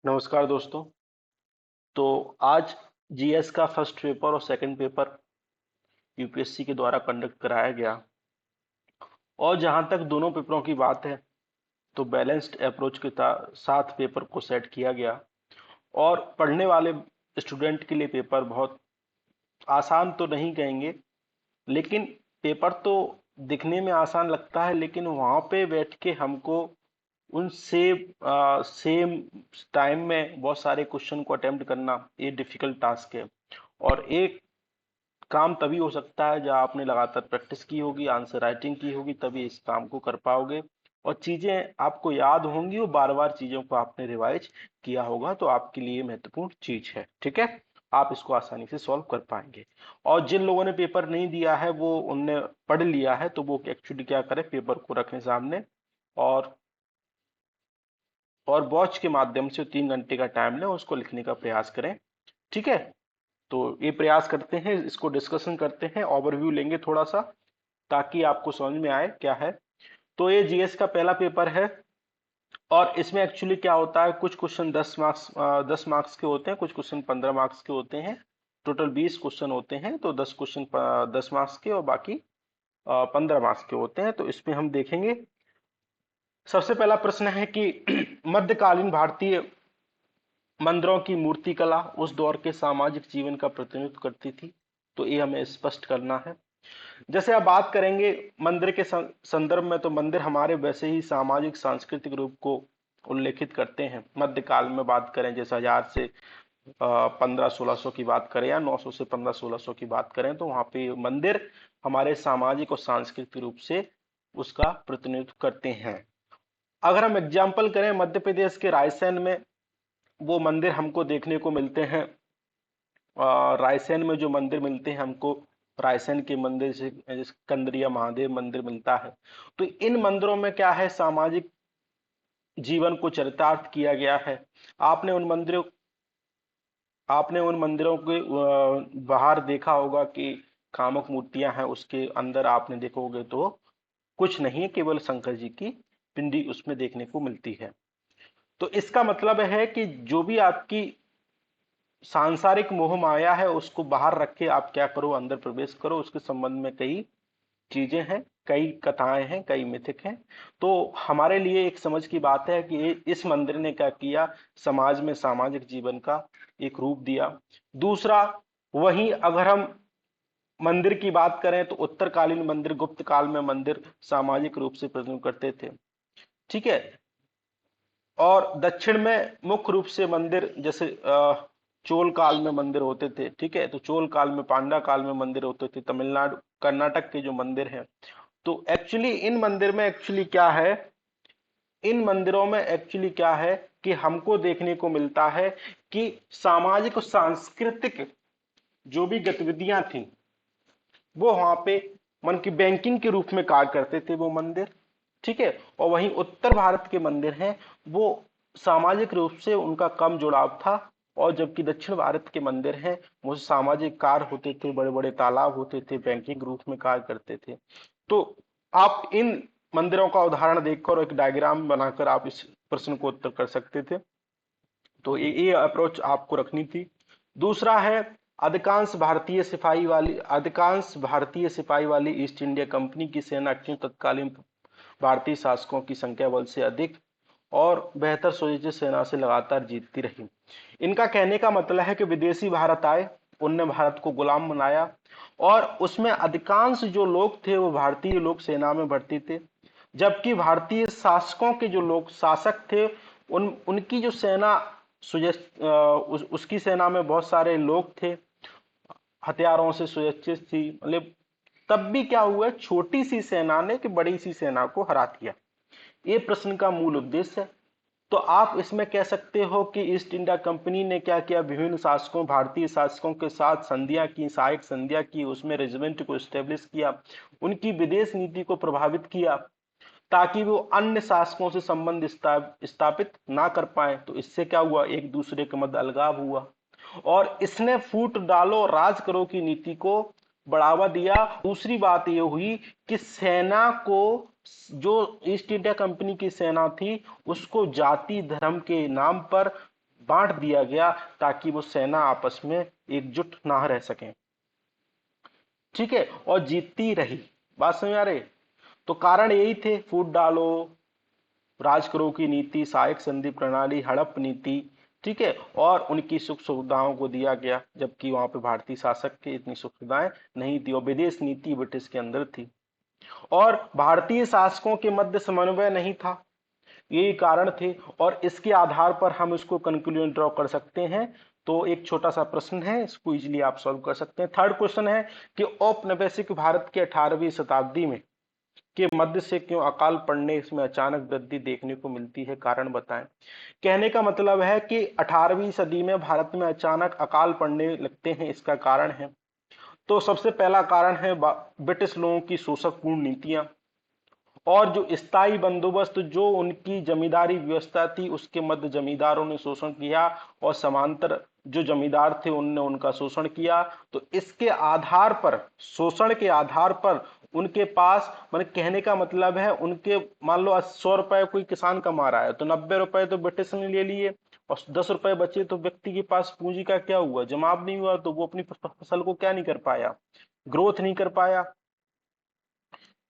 नमस्कार दोस्तों। तो आज जीएस का फर्स्ट पेपर और सेकंड पेपर यूपीएससी के द्वारा कंडक्ट कराया गया। और जहां तक दोनों पेपरों की बात है तो बैलेंस्ड अप्रोच के साथ पेपर को सेट किया गया। और पढ़ने वाले स्टूडेंट के लिए पेपर बहुत आसान तो नहीं कहेंगे, लेकिन पेपर तो दिखने में आसान लगता है, लेकिन वहां पे बैठ के हमको उनसे सेम टाइम में बहुत सारे क्वेश्चन को अटेम्प्ट करना ये डिफिकल्ट टास्क है। और एक काम तभी हो सकता है जब आपने लगातार प्रैक्टिस की होगी, आंसर राइटिंग की होगी, तभी इस काम को कर पाओगे। और चीजें आपको याद होंगी और बार बार चीजों को आपने रिवाइज किया होगा, तो आपके लिए महत्वपूर्ण चीज है। ठीक है, आप इसको आसानी से सॉल्व कर पाएंगे। और जिन लोगों ने पेपर नहीं दिया है वो उनने पढ़ लिया है, तो वो एक्चुअली क्या करें, पेपर को रखें सामने और वॉच के माध्यम से 3 घंटे का टाइम लें, उसको लिखने का प्रयास करें। ठीक है, तो ये प्रयास करते हैं, इसको डिस्कशन करते हैं, ओवरव्यू लेंगे थोड़ा सा ताकि आपको समझ में आए क्या है। तो ये जीएस का पहला पेपर है और इसमें एक्चुअली क्या होता है, कुछ क्वेश्चन 10 मार्क्स के होते हैं, कुछ क्वेश्चन 15 मार्क्स के होते हैं। टोटल 20 क्वेश्चन होते हैं, तो 10 क्वेश्चन 10 मार्क्स के और बाकी 15 मार्क्स के होते हैं। तो इसमें हम देखेंगे, सबसे पहला प्रश्न है कि मध्यकालीन भारतीय मंदिरों की मूर्तिकला उस दौर के सामाजिक जीवन का प्रतिनिधित्व करती थी। तो ये हमें स्पष्ट करना है। जैसे आप बात करेंगे मंदिर के संदर्भ में, तो मंदिर हमारे वैसे ही सामाजिक सांस्कृतिक रूप को उल्लेखित करते हैं। मध्यकाल में बात करें, जैसे 1000 से 1500-1600 की बात करें, या 900 से 1500-1600 की बात करें, तो वहां पे मंदिर हमारे सामाजिक और सांस्कृतिक रूप से उसका प्रतिनिधित्व करते हैं। अगर हम एग्जाम्पल करें, मध्य प्रदेश के रायसेन में वो मंदिर हमको देखने को मिलते हैं। रायसेन में जो मंदिर मिलते हैं हमको, रायसेन के मंदिर से जैसे कंदरिया महादेव मंदिर मिलता है। तो इन मंदिरों में क्या है, सामाजिक जीवन को चरितार्थ किया गया है। आपने उन मंदिरों आपने उन मंदिरों के बाहर देखा होगा कि कामुक मूर्तियां हैं, उसके अंदर आपने देखोगे तो कुछ नहीं, केवल शंकर जी की पिंडी उसमें देखने को मिलती है। तो इसका मतलब है कि जो भी आपकी सांसारिक मोह माया है उसको बाहर रख के आप क्या करो, अंदर प्रवेश करो। उसके संबंध में कई चीजें हैं, कई कथाएं हैं, कई मिथिक हैं। तो हमारे लिए एक समझ की बात है कि इस मंदिर ने क्या किया, समाज में सामाजिक जीवन का एक रूप दिया। दूसरा, वहीं अगर हम मंदिर की बात करें तो उत्तरकालीन मंदिर, गुप्त काल में मंदिर सामाजिक रूप से प्रतिनिधित्व करते थे। ठीक है, और दक्षिण में मुख्य रूप से मंदिर जैसे चोल काल में मंदिर होते थे। ठीक है, तो चोल काल में, पांड्या काल में मंदिर होते थे। तमिलनाडु कर्नाटक के जो मंदिर हैं, तो एक्चुअली इन मंदिर में एक्चुअली क्या है, इन मंदिरों में एक्चुअली क्या है कि हमको देखने को मिलता है कि सामाजिक और सांस्कृतिक जो भी गतिविधियां थी वो वहां पे मन की बैंकिंग के रूप में कार्य करते थे वो मंदिर। ठीक है, और वहीं उत्तर भारत के मंदिर हैं वो सामाजिक रूप से उनका कम जुड़ाव था। और जबकि दक्षिण भारत के मंदिर हैं वो सामाजिक कार्य होते थे, बड़े बड़े तालाब होते थे, बैंकिंग रूप में कार्य करते थे। तो आप इन मंदिरों का उदाहरण देखकर एक डायग्राम बनाकर आप इस प्रश्न को उत्तर कर सकते थे। तो ये अप्रोच आपको रखनी थी। दूसरा है, अधिकांश भारतीय सिपाही वाली ईस्ट इंडिया कंपनी की सेना क्यों तत्कालीन भारतीय शासकों की संख्या बल से अधिक और बेहतर सुसज्जित सेना से लगातार जीतती रही। इनका कहने का मतलब है कि विदेशी भारत आए, उनने भारत को गुलाम बनाया, और उसमें अधिकांश जो लोग थे वो भारतीय लोग सेना में भर्ती थे। जबकि भारतीय शासकों के जो लोग शासक थे, उनकी जो सेना उसकी सेना में बहुत सारे लोग थे, हथियारों से सुसज्जित थी। मतलब तब भी क्या हुआ, छोटी सी सेना ने कि बड़ी सी सेना को हरा दिया। ये प्रश्न का मूल उद्देश्य है। तो आप इसमें कह सकते हो कि ईस्ट इंडिया कंपनी ने क्या किया, विभिन्न शासकों, भारतीय शासकों के साथ संधियां की, सहायक संधियां की, उसमें रेजिमेंट को स्टेब्लिश किया, उनकी विदेश नीति को प्रभावित किया ताकि वो अन्य शासकों से संबंध स्थापित ना कर पाए। तो इससे क्या हुआ, एक दूसरे के मध्य अलगाव हुआ। और इसने फूट डालो राज करो की नीति को बढ़ावा दिया। दूसरी बात यह हुई कि सेना को, जो ईस्ट इंडिया कंपनी की सेना थी, उसको जाति धर्म के नाम पर बांट दिया गया ताकि वो सेना आपस में एकजुट ना रह सकें। ठीक है, और जीतती रही। बात समझ आ रही? तो कारण यही थे, फूट डालो, राज करो की नीति, सहायक संधि प्रणाली, हड़प नीति। ठीक है, और उनकी सुख सुविधाओं को दिया गया, जबकि वहां पे भारतीय शासक की इतनी सुख सुविधाएं नहीं थी, और विदेश नीति ब्रिटिश के अंदर थी, और भारतीय शासकों के मध्य समन्वय नहीं था। यही कारण थे, और इसके आधार पर हम इसको कंक्लूजन ड्रॉ कर सकते हैं। तो एक छोटा सा प्रश्न है, इसको इजीली आप सॉल्व कर सकते हैं। थर्ड क्वेश्चन है कि औपनिवेशिक भारत के 18वीं शताब्दी में के मध्य से क्यों अकाल पड़ने इसमें अचानक वृद्धि देखने को मिलती है, कारण बताएं। कहने का मतलब है कि 18वीं सदी में भारत में अचानक अकाल पड़ने लगते हैं, इसका कारण है। तो सबसे पहला कारण है ब्रिटिश लोगों की शोषकपूर्ण नीतियां, और जो स्थायी बंदोबस्त जो उनकी जमींदारी व्यवस्था थी उसके मध्य जमींदारों ने शोषण किया, और समांतर जो जमींदार थे उनने उनका शोषण किया। तो इसके आधार पर, शोषण के आधार पर उनके पास, मैंने कहने का मतलब है, उनके मान लो 100 रुपए कोई किसान कमा रहा है तो 90 रुपए तो ब्रिटिश ने ले लिए, और 10 रुपए बचे तो व्यक्ति के पास पूंजी का क्या हुआ, जमाव नहीं हुआ, तो वो अपनी फसल को क्या नहीं कर पाया, ग्रोथ नहीं कर पाया।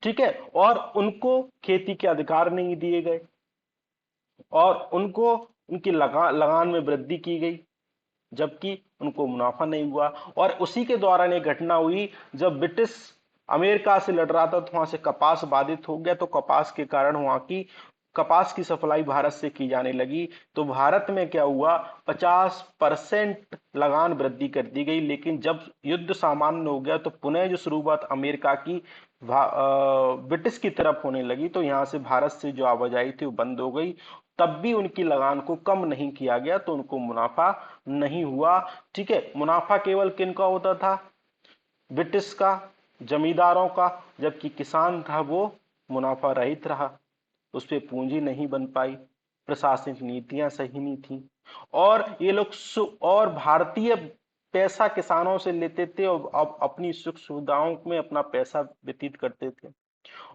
ठीक है, और उनको खेती के अधिकार नहीं दिए गए, और उनको उनकी लगान में वृद्धि की गई, जबकि उनको मुनाफा नहीं हुआ। और उसी के दौरान एक घटना हुई, जब ब्रिटिश अमेरिका से लड़ रहा था तो वहां से कपास बाधित हो गया, तो कपास के कारण वहां की कपास की सप्लाई भारत से की जाने लगी। तो भारत में क्या हुआ, 50% लगान वृद्धि कर दी गई। लेकिन जब युद्ध सामान्य हो गया तो पुनः जो शुरुआत अमेरिका की ब्रिटिश की तरफ होने लगी, तो यहां से भारत से जो आवाजाही थी वो बंद हो गई। तब भी उनकी लगान को कम नहीं किया गया, तो उनको मुनाफा नहीं हुआ। ठीक है, मुनाफा केवल किनका होता था, ब्रिटिश का, जमींदारों का, जबकि किसान था वो मुनाफा रहित रहा, उस पर पूंजी नहीं बन पाई, प्रशासनिक नीतियां सही नहीं थी, और ये लोग और भारतीय पैसा किसानों से लेते थे, और अब अपनी सुख सुविधाओं में अपना पैसा व्यतीत करते थे,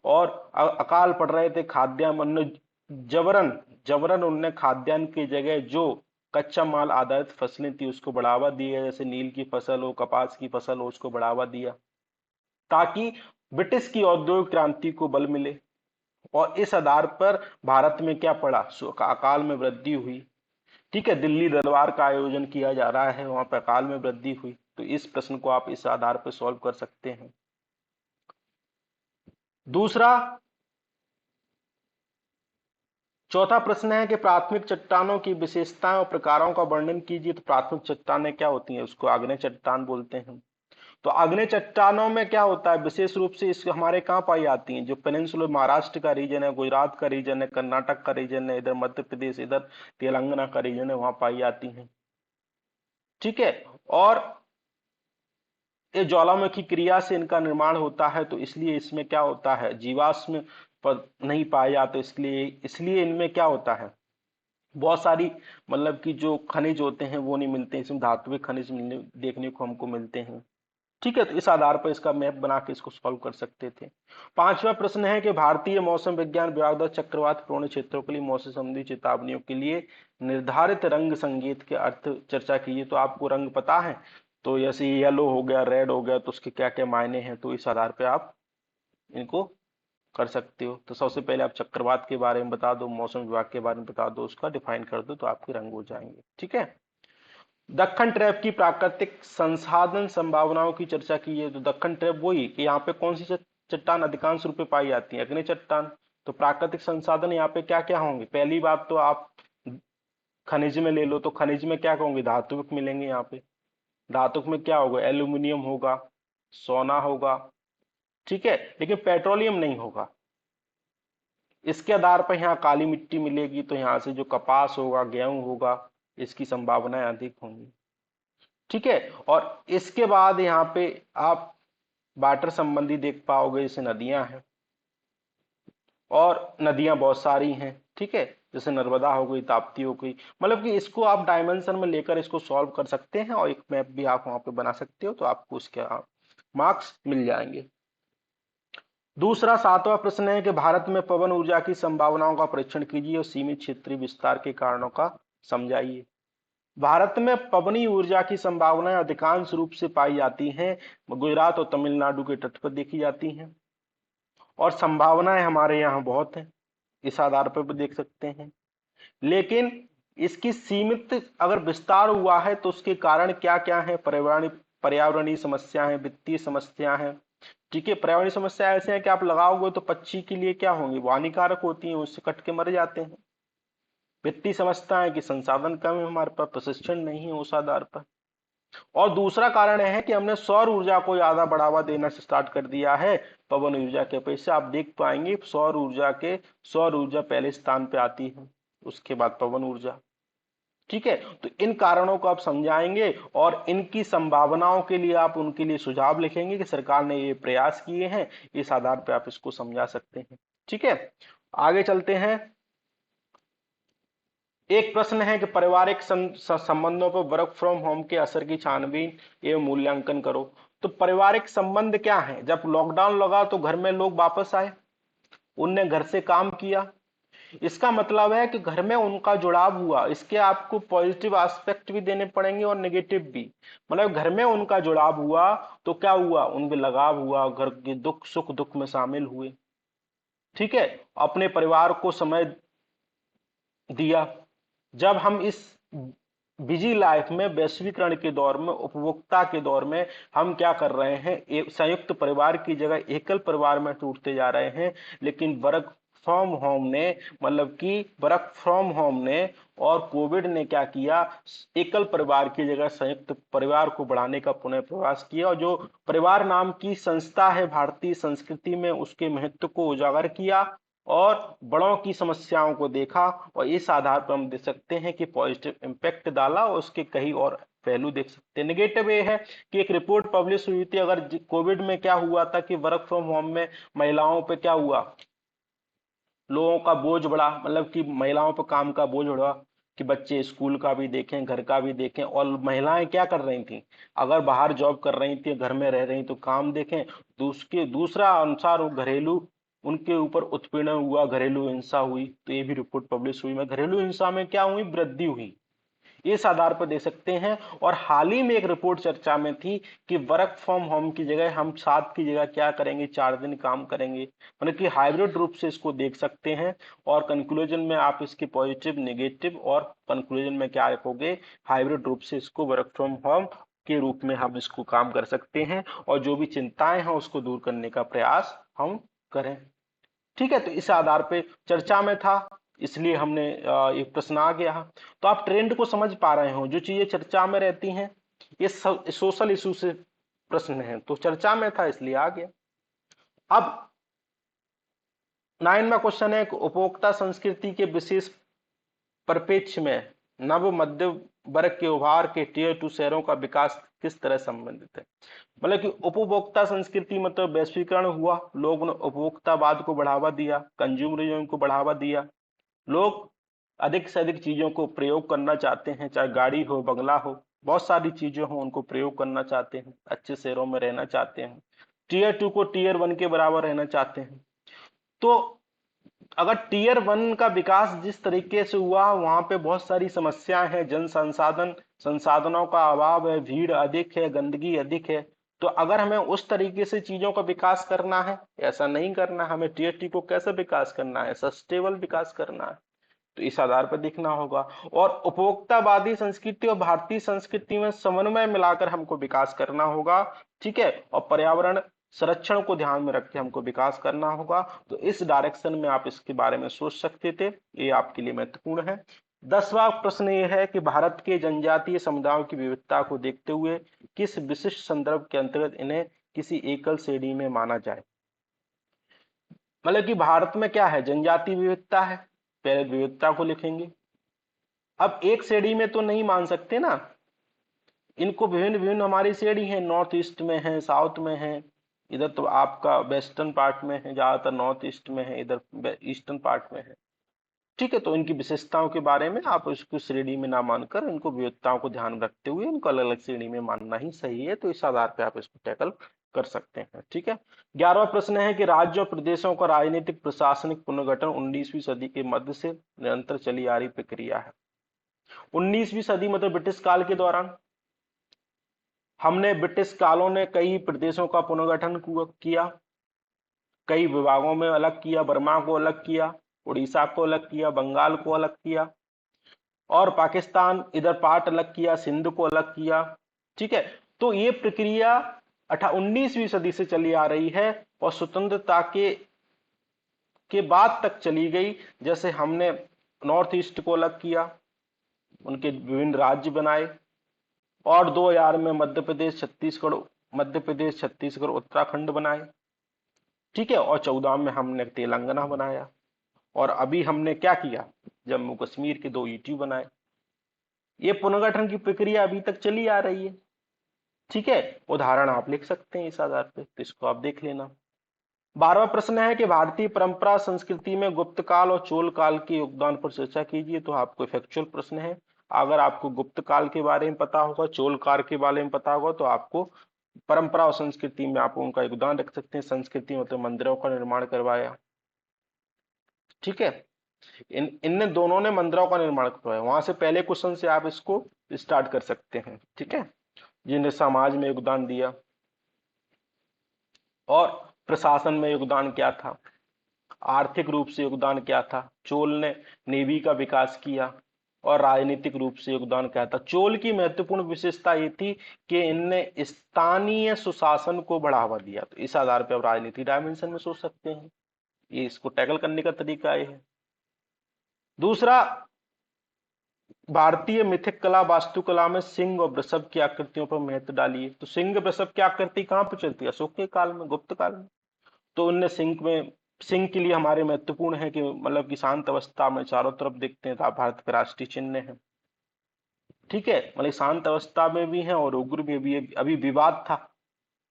और अकाल पड़ रहे थे खाद्यान्न, जबरन जबरन उनने खाद्यान्न की जगह जो कच्चा माल आधारित फसलें थी उसको बढ़ावा दिया, जैसे नील की फसल हो, कपास की फसल हो, उसको बढ़ावा दिया, ताकि ब्रिटिश की औद्योगिक क्रांति को बल मिले। और इस आधार पर भारत में क्या पड़ा, अकाल में वृद्धि हुई। ठीक है, दिल्ली दरबार का आयोजन किया जा रहा है, वहां पर अकाल में वृद्धि हुई। तो इस प्रश्न को आप इस आधार पर सॉल्व कर सकते हैं। दूसरा, चौथा प्रश्न है कि प्राथमिक चट्टानों की विशेषताएं और प्रकारों का वर्णन कीजिए। तो प्राथमिक चट्टानें क्या होती हैं, उसको आग्नेय चट्टान बोलते हैं। तो आग्नेय चट्टानों में क्या होता है, विशेष रूप से इस हमारे कहाँ पाई जाती हैं, जो पेनिनसुलर महाराष्ट्र का रीजन है, गुजरात का रीजन है, कर्नाटक का रीजन है, इधर मध्य प्रदेश, इधर तेलंगाना का रीजन है, वहां पाई जाती हैं। ठीक है, और ये ज्वालामुखी क्रिया से इनका निर्माण होता है, तो इसलिए इसमें क्या होता है, जीवाश्म पर नहीं पाए जाते, इसलिए इसलिए इनमें क्या होता है, बहुत सारी मतलब कि जो खनिज होते हैं वो नहीं मिलते, इसमें धात्विक खनिज मिलने देखने को हमको मिलते हैं। ठीक है, तो इस आधार पर इसका मैप बना के इसको सॉल्व कर सकते थे। पांचवा प्रश्न है कि भारतीय मौसम विज्ञान विभाग द्वारा चक्रवात प्रवण क्षेत्रों के लिए मौसम संबंधी चेतावनियों के लिए निर्धारित रंग संकेत के अर्थ चर्चा कीजिए। तो आपको रंग पता है, तो जैसे येलो हो गया, रेड हो गया, तो उसके क्या क्या मायने हैं, तो इस आधार पर आप इनको कर सकते हो। तो सबसे पहले आप चक्रवात के बारे में बता दो, मौसम विभाग के बारे में बता दो, उसका डिफाइन कर दो, तो आपके रंग हो जाएंगे। ठीक है, दक्कन ट्रैप की प्राकृतिक संसाधन संभावनाओं की चर्चा की है। तो दक्कन ट्रैप वही कि यहाँ पे कौन सी चट्टान अधिकांश रूप में पाई जाती है, अग्नि चट्टान। तो प्राकृतिक संसाधन यहाँ पे क्या क्या होंगे, पहली बात तो आप खनिज में ले लो, तो खनिज में क्या कहोगे, धातुक मिलेंगे यहाँ पे। धातुक में क्या होगा, एल्यूमिनियम होगा, सोना होगा। ठीक है, लेकिन पेट्रोलियम नहीं होगा। इसके आधार पर यहाँ काली मिट्टी मिलेगी, तो यहाँ से जो कपास होगा, गेहूं होगा, इसकी संभावनाएं अधिक होंगी। ठीक है, और इसके बाद यहाँ पे आप वाटर संबंधी देख पाओगे, जैसे नदियां हैं, और नदियां बहुत सारी हैं। ठीक है, जैसे नर्मदा हो गई, ताप्ती हो गई, मतलब कि इसको आप डायमेंशन में लेकर इसको सॉल्व कर सकते हैं, और एक मैप भी आप वहां पे बना सकते हो, तो आपको उसके मार्क्स मिल जाएंगे। दूसरा, सातवां प्रश्न है कि भारत में पवन ऊर्जा की संभावनाओं का परीक्षण कीजिए और सीमित क्षेत्रीय विस्तार के कारणों का समझाइए। भारत में पवनी ऊर्जा की संभावनाएं अधिकांश रूप से पाई जाती हैं गुजरात और तमिलनाडु के तट पर देखी जाती हैं, और संभावनाएं हमारे यहाँ बहुत हैं, इस आधार पर भी देख सकते हैं। लेकिन इसकी सीमित अगर विस्तार हुआ है तो उसके कारण क्या क्या है? पर्यावरणीय समस्या है, वित्तीय समस्या है। ठीक है, पर्यावरणीय समस्या ऐसे है कि आप लगाओगे तो पक्षी के लिए क्या होंगी, वो हानिकारक होती है, उससे कट के मर जाते हैं। वित्तीय समस्या है कि संसाधन कम है, हमारे पास प्रशिक्षण नहीं है उस आधार पर। और दूसरा कारण है कि हमने सौर ऊर्जा को ज्यादा बढ़ावा देना स्टार्ट कर दिया है पवन ऊर्जा के अपेक्षा। आप देख पाएंगे सौर ऊर्जा पहले स्थान पे आती है, उसके बाद पवन ऊर्जा। ठीक है, तो इन कारणों को आप समझाएंगे और इनकी संभावनाओं के लिए आप उनके लिए सुझाव लिखेंगे कि सरकार ने ये प्रयास किए हैं, इस आधार पर आप इसको समझा सकते हैं। ठीक है, आगे चलते हैं। एक प्रश्न है कि पारिवारिक संबंधों पर वर्क फ्रॉम होम के असर की छानबीन एवं मूल्यांकन करो। तो पारिवारिक संबंध क्या है? जब लॉकडाउन लगा तो घर में लोग वापस आए, उनने घर से काम किया, इसका मतलब है कि घर में उनका जुड़ाव हुआ। इसके आपको पॉजिटिव एस्पेक्ट भी देने पड़ेंगे और नेगेटिव भी। मतलब घर में उनका जुड़ाव हुआ तो क्या हुआ, उनके लगाव हुआ, घर के दुख सुख दुख में शामिल हुए। ठीक है, अपने परिवार को समय दिया। जब हम इस बिजी लाइफ में, वैश्वीकरण के दौर में, उपभोक्ता के दौर में हम क्या कर रहे हैं, एक संयुक्त परिवार की जगह एकल परिवार में टूटते जा रहे हैं। लेकिन वर्क फ्रॉम होम ने और कोविड ने क्या किया, एकल परिवार की जगह संयुक्त परिवार को बढ़ाने का पुनः प्रयास किया, और जो परिवार नाम की संस्था है भारतीय संस्कृति में, उसके महत्व को उजागर किया और बड़ों की समस्याओं को देखा। और इस आधार पर हम देख सकते हैं कि पॉजिटिव इम्पैक्ट डाला, और उसके कई और पहलू देख सकते हैं। नेगेटिव ये है कि एक रिपोर्ट पब्लिश हुई थी, अगर कोविड में क्या हुआ था कि वर्क फ्रॉम होम में महिलाओं पे क्या हुआ, लोगों का बोझ बढ़ा, मतलब कि महिलाओं पर काम का बोझ बढ़ा कि बच्चे स्कूल का भी देखें, घर का भी देखें। और महिलाएं क्या कर रही थी, अगर बाहर जॉब कर रही थी, घर में रह रही तो काम देखें। दूसरा अनुसार वो घरेलू, उनके ऊपर उत्पीड़न हुआ, घरेलू हिंसा हुई। तो ये भी रिपोर्ट पब्लिश हुई में घरेलू हिंसा में क्या हुई, वृद्धि हुई, इस आधार पर दे सकते हैं। और हाल ही में एक रिपोर्ट चर्चा में थी कि वर्क फ्रॉम होम की जगह हम 7 की जगह क्या करेंगे, 4 दिन काम करेंगे, मतलब कि हाइब्रिड रूप से इसको देख सकते हैं। और कंक्लूजन में आप इसके पॉजिटिव, नेगेटिव और कंक्लूजन में क्या रखोगे, हाइब्रिड रूप से इसको वर्क फ्रॉम होम के रूप में हम इसको काम कर सकते हैं, और जो भी चिंताएं हैं उसको दूर करने का प्रयास हम करें। ठीक है, तो इस आधार पे चर्चा में था, इसलिए हमने एक प्रश्न आ गया। तो आप ट्रेंड को समझ पा रहे हो, जो चीजें चर्चा में रहती हैं ये सोशल इशू से प्रश्न है, तो चर्चा में था इसलिए आ गया। अब 9वां क्वेश्चन है कि उपभोक्ता संस्कृति के विशेष परिप्रेक्ष्य में नव मध्य वर्ग के उभार के टियर 2 शहरों का विकास किस तरह संबंधित है? मतलब कि उपभोक्ता संस्कृति मतलब वैश्वीकरण हुआ, लोगों ने उपभोक्तावाद को बढ़ावा दिया, कंज्यूमरिज्म को बढ़ावा दिया। लोग अधिक से अधिक चीजों को प्रयोग करना चाहते हैं, चाहे गाड़ी हो, बंगला हो, बहुत सारी चीजें हो, उनको प्रयोग करना चाहते हैं, अच्छे शहरों में रहना चाहते हैं, टियर 2 को टियर 1 के बराबर रहना चाहते हैं। तो अगर टियर 1 का विकास जिस तरीके से हुआ, वहां पे बहुत सारी समस्याएं हैं, संसाधनों का अभाव है, भीड़ अधिक है, गंदगी अधिक है। तो अगर हमें उस तरीके से चीजों का विकास करना है, ऐसा नहीं करना, हमें टियर 2 को कैसे विकास करना है, सस्टेनेबल विकास करना है, तो इस आधार पर देखना होगा। और उपभोक्तावादी संस्कृति और भारतीय संस्कृति में समन्वय मिलाकर हमको विकास करना होगा। ठीक है, और पर्यावरण संरक्षण को ध्यान में रख के हमको विकास करना होगा। तो इस डायरेक्शन में आप इसके बारे में सोच सकते थे, ये आपके लिए महत्वपूर्ण है। 10वां प्रश्न ये है कि भारत के जनजातीय समुदायों की विविधता को देखते हुए किस विशिष्ट संदर्भ के अंतर्गत इन्हें किसी एकल श्रेणी में माना जाए? मतलब कि भारत में क्या है, जनजातीय विविधता है, पहले विविधता को लिखेंगे। अब एक श्रेणी में तो नहीं मान सकते ना, इनको विभिन्न विभिन्न हमारी श्रेणी है, नॉर्थ ईस्ट में है, साउथ में है, इधर तो आपका वेस्टर्न पार्ट में है, ज्यादातर नॉर्थ ईस्ट में है, इधर ईस्टर्न पार्ट में है। ठीक है, तो इनकी विशेषताओं के बारे में आप इसको श्रेणी में ना मानकर इनको विविधताओं को ध्यान में रखते हुए इनको अलग अलग श्रेणी में मानना ही सही है। तो इस आधार पर आप इसको टैकल कर सकते हैं। ठीक है, 11वां प्रश्न है कि राज्यों और प्रदेशों का राजनीतिक प्रशासनिक पुनर्गठन 19वीं सदी के मध्य से निरंतर चली आ रही प्रक्रिया है। 19वीं सदी मतलब ब्रिटिश काल के दौरान हमने ब्रिटिश कालों ने कई प्रदेशों का पुनर्गठन किया, कई विभागों में अलग किया, बर्मा को अलग किया, उड़ीसा को अलग किया, बंगाल को अलग किया, और पाकिस्तान इधर पार्ट अलग किया, सिंध को अलग किया। ठीक है, तो ये प्रक्रिया 19वीं सदी से चली आ रही है और स्वतंत्रता के बाद तक चली गई। जैसे हमने नॉर्थ ईस्ट को अलग किया, उनके विभिन्न राज्य बनाए, और 2000 में मध्य प्रदेश छत्तीसगढ़ उत्तराखंड बनाए। ठीक है, और 14 में हमने तेलंगाना बनाया, और अभी हमने क्या किया, जम्मू कश्मीर के 2 ईटी बनाए। ये पुनर्गठन की प्रक्रिया अभी तक चली आ रही है। ठीक है, उदाहरण आप लिख सकते हैं इस आधार पे, तो इसको आप देख लेना। 12वां प्रश्न है कि भारतीय परंपरा संस्कृति में गुप्त काल और चोल काल के योगदान पर चर्चा कीजिए। तो आपको फैक्चुअल प्रश्न है। अगर आपको गुप्त काल के बारे में पता होगा, चोल काल के बारे में पता होगा, तो आपको परंपरा और संस्कृति में आप उनका योगदान रख सकते हैं। संस्कृति मतलब मंदिरों का निर्माण करवाया। ठीक है, इनने दोनों ने मंदिरों का निर्माण करवाया। वहां से पहले क्वेश्चन से आप इसको स्टार्ट कर सकते हैं। ठीक है, जिन्हें समाज में योगदान दिया और प्रशासन में योगदान क्या था, आर्थिक रूप से योगदान क्या था, चोल ने नेवी का विकास किया, और राजनीतिक रूप से योगदान क्या था। चोल की महत्वपूर्ण विशेषता ये थी कि इनने स्थानीय सुशासन को बढ़ावा दिया। तो इस आधार पर आप राजनीतिक डायमेंशन में सोच सकते हैं। ये इसको टैकल करने का तरीका ये है। दूसरा, भारतीय मिथिक कला वास्तुकला में सिंह और वृषभ की आकृतियों पर महत्व डालिए। तो सिंह वृषभ की आकृति कहाँ पर चलती है, अशोक के काल में, गुप्त काल में। तो उनने सिंह के लिए हमारे महत्वपूर्ण है कि मतलब कि शांत अवस्था में चारों तरफ देखते हैं तो आप भारत का राष्ट्रीय चिन्ह है। ठीक है, मतलब शांत अवस्था में भी है और उग्र में भी। अभी विवाद था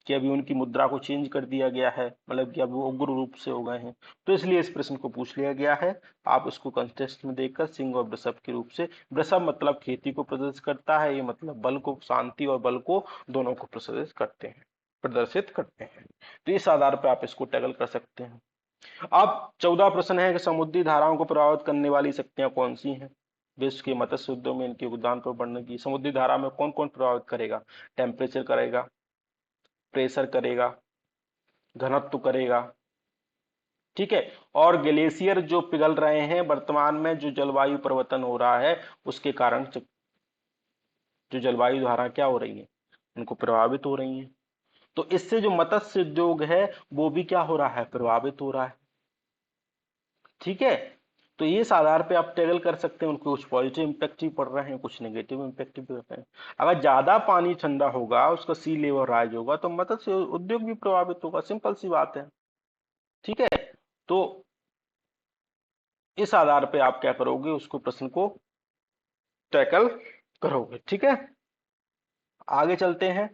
कि अभी उनकी मुद्रा को चेंज कर दिया गया है, मतलब कि अब वो उग्र रूप से हो गए हैं। तो इसलिए इस प्रश्न को पूछ लिया गया है। आप इसको कंटेक्स्ट में देखकर सिंह और वृषभ के रूप से, वृषभ मतलब खेती को प्रदर्शित करता है, ये मतलब बल को, शांति और बल को दोनों को प्रदर्शित करते हैं। तो इस आधार पर आप इसको टैकल कर सकते हैं। अब 14 प्रश्न है कि समुद्री धाराओं को प्रभावित करने वाली शक्तियां कौन सी हैं। विश्व के मत्स्य उद्योग में इनके योगदान पर बढ़ने की। समुद्री धारा में कौन कौन प्रभावित करेगा, टेम्परेचर करेगा, प्रेशर करेगा, घनत्व करेगा। ठीक है, और ग्लेशियर जो पिघल रहे हैं वर्तमान में, जो जलवायु परिवर्तन हो रहा है उसके कारण जो जलवायु धारा क्या हो रही है, उनको प्रभावित हो रही है। तो इससे जो मत्स्य उद्योग है वो भी क्या हो रहा है, प्रभावित हो रहा है। ठीक है, तो ये इस आधार पे आप टैगल कर सकते हैं। उनको कुछ पॉजिटिव इंपैक्ट भी पड़ रहे हैं, कुछ नेगेटिव इंपैक्ट भी पड़ रहे हैं। अगर ज्यादा पानी ठंडा होगा, उसका सी लेवल राइज होगा, तो मत्स्य उद्योग भी प्रभावित होगा, सिंपल सी बात है। ठीक है, तो इस आधार पे आप क्या करोगे, उसको प्रश्न को टैकल करोगे। ठीक है, आगे चलते हैं।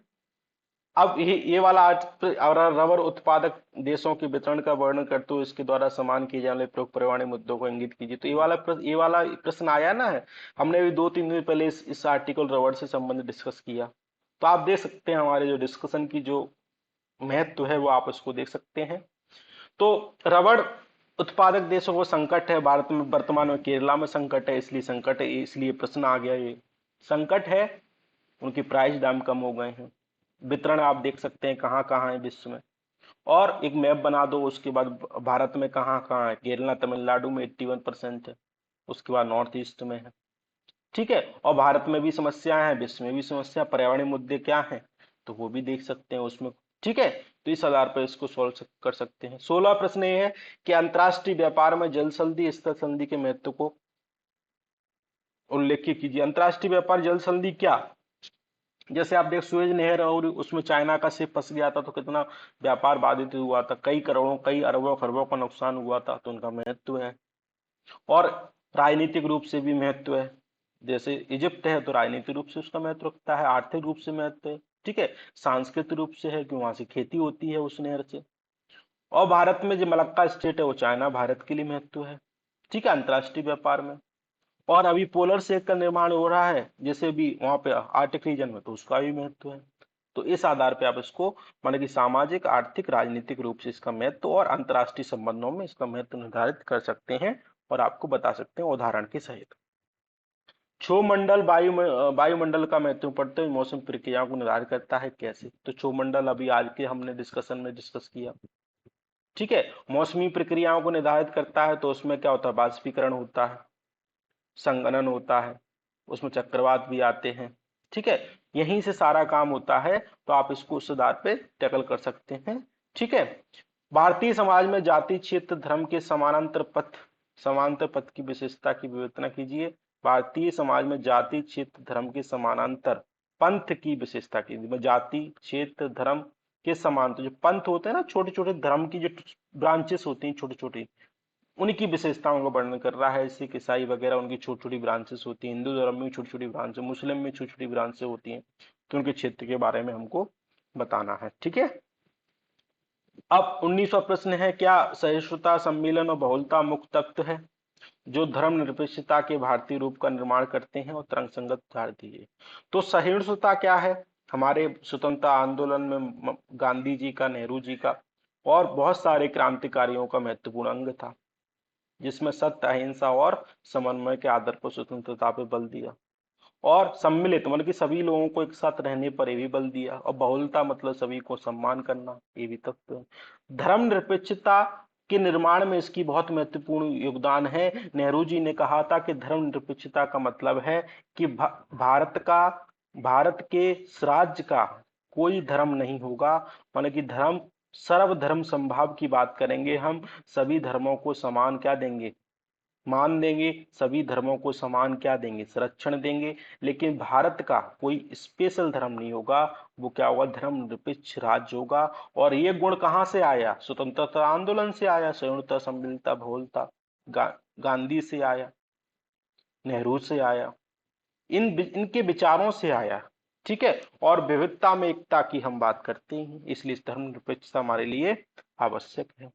अब ये वाला आज रबर उत्पादक देशों के वितरण का वर्णन करते हुए इसके द्वारा समान किए जाने वाले प्रमुख पर्यावरणीय मुद्दों को इंगित कीजिए। तो ये वाला प्रश्न आया ना है, हमने भी 2-3 दिन पहले इस आर्टिकल रबर से संबंधित डिस्कस किया। तो आप देख सकते हैं हमारे जो डिस्कशन की जो महत्व है वो आप उसको देख सकते हैं। तो रबड़ उत्पादक देशों को संकट है, भारत में वर्तमान में केरला में संकट है, इसलिए संकट है, इसलिए प्रश्न आ गया। ये संकट है, उनकी प्राइस दाम कम हो गए हैं। वितरण आप देख सकते हैं कहाँ कहाँ है विश्व में, और एक मैप बना दो। उसके बाद भारत में कहाँ कहाँ है, केरला तमिलनाडु में 81% है, उसके बाद नॉर्थ ईस्ट में है। ठीक है, और भारत में भी समस्याएं हैं, विश्व में भी समस्या, पर्यावरणीय मुद्दे क्या हैं, तो वो भी देख सकते हैं उसमें। ठीक है, तो इस आधार पर इसको सॉल्व कर सकते हैं। 16 प्रश्न ये है कि अंतरराष्ट्रीय व्यापार में जल संधि स्तर संधि के महत्व को उल्लेख कीजिए। अंतरराष्ट्रीय व्यापार जल संधि क्या, जैसे आप देख सुएज नहर और उसमें चाइना का शिप फंस गया था, तो कितना व्यापार बाधित हुआ था, कई करोड़ों कई अरबों खरबों का नुकसान हुआ था। तो उनका महत्व है, और राजनीतिक रूप से भी महत्व है। जैसे इजिप्ट है तो राजनीतिक रूप से उसका महत्व रखता है, आर्थिक रूप से महत्व है। ठीक है, सांस्कृतिक रूप से है कि वहां से खेती होती है उस नहर से। और भारत में जो मलक्का स्टेट है वो चाइना भारत के लिए महत्व है। ठीक है, अंतरराष्ट्रीय व्यापार में। और अभी पोलर शेक का निर्माण हो रहा है जैसे भी वहां पे आर्टिक रीजन में, तो उसका भी महत्व है। तो इस आधार पे आप इसको माने कि सामाजिक आर्थिक राजनीतिक रूप से इसका महत्व और अंतरराष्ट्रीय संबंधों में इसका महत्व निर्धारित कर सकते हैं, और आपको बता सकते हैं उदाहरण के सहित। क्षोमंडल वायुमंडल का महत्व पढ़ते हुए मौसम प्रक्रियाओं को निर्धारित करता है कैसे? तो क्षोमंडल अभी आज के हमने डिस्कशन में डिस्कस किया। ठीक है, मौसमी प्रक्रियाओं को निर्धारित करता है, तो उसमें क्या होता है? बाष्पीकरण होता है, संघनन होता है, उसमें चक्रवात भी आते हैं। ठीक है, यहीं से सारा काम होता है, तो आप इसको उस आधार पे टैकल कर सकते हैं। ठीक है, भारतीय समाज में जाति, क्षेत्र, धर्म के समांतर पथ की विशेषता की विवेचना कीजिए। भारतीय समाज में जाति, क्षेत्र, धर्म के समानांतर पंथ की विशेषता कीजिए। जाति, क्षेत्र, धर्म के समांतर जो पंथ होते हैं ना, छोटे छोटे धर्म की जो ब्रांचेस होती हैं, छोटी छोटी, उनकी विशेषताओं का वर्णन कर रहा है। सिख, ईसाई वगैरह उनकी छोटी छोटी ब्रांचेस होती हैं, हिंदू धर्म में छोटी छोटी ब्रांच, मुस्लिम में छोटी छोटी ब्रांचेस होती हैं, तो उनके क्षेत्र के बारे में हमको बताना है। ठीक है, अब 19वां प्रश्न है, क्या सहिष्णुता, सम्मेलन और बहुलता मुख्य तत्व है जो धर्मनिरपेक्षता के भारतीय रूप का निर्माण करते हैं? और तरंग संगत उदाहरण दीजिए। तो सहिष्णुता क्या है? हमारे स्वतंत्रता आंदोलन में गांधी जी का, नेहरू जी का और बहुत सारे क्रांतिकारियों का महत्वपूर्ण अंग था, जिसमें सत्य, अहिंसा और समन्वय के आदर पर स्वतंत्रता पे बल दिया। और सम्मिलित मतलब कि सभी लोगों को एक साथ रहने पर ये भी बल दिया। और बहुलता मतलब सभी को सम्मान करना, ये भी तत्व है। धर्मनिरपेक्षता के निर्माण में इसकी बहुत महत्वपूर्ण योगदान है। नेहरू जी ने कहा था कि धर्मनिरपेक्षता का मतलब है कि भारत के राज्य का कोई धर्म नहीं होगा, मतलब कि धर्म, सर्वधर्म समभाव की बात करेंगे हम, सभी धर्मों को समान क्या देंगे? मान देंगे, सभी धर्मों को समान क्या देंगे? संरक्षण देंगे। लेकिन भारत का कोई स्पेशल धर्म नहीं होगा, वो क्या होगा? धर्मनिरपेक्ष राज्य होगा। और ये गुण कहाँ से आया? स्वतंत्रता आंदोलन से आया, सहिष्णुता, सम्मिलितता, बहुलता गांधी से आया, नेहरू से आया, इनके विचारों से आया। ठीक है, और विविधता में एकता की हम बात करते हैं, इसलिए धर्मनिरपेक्षता हमारे लिए आवश्यक है।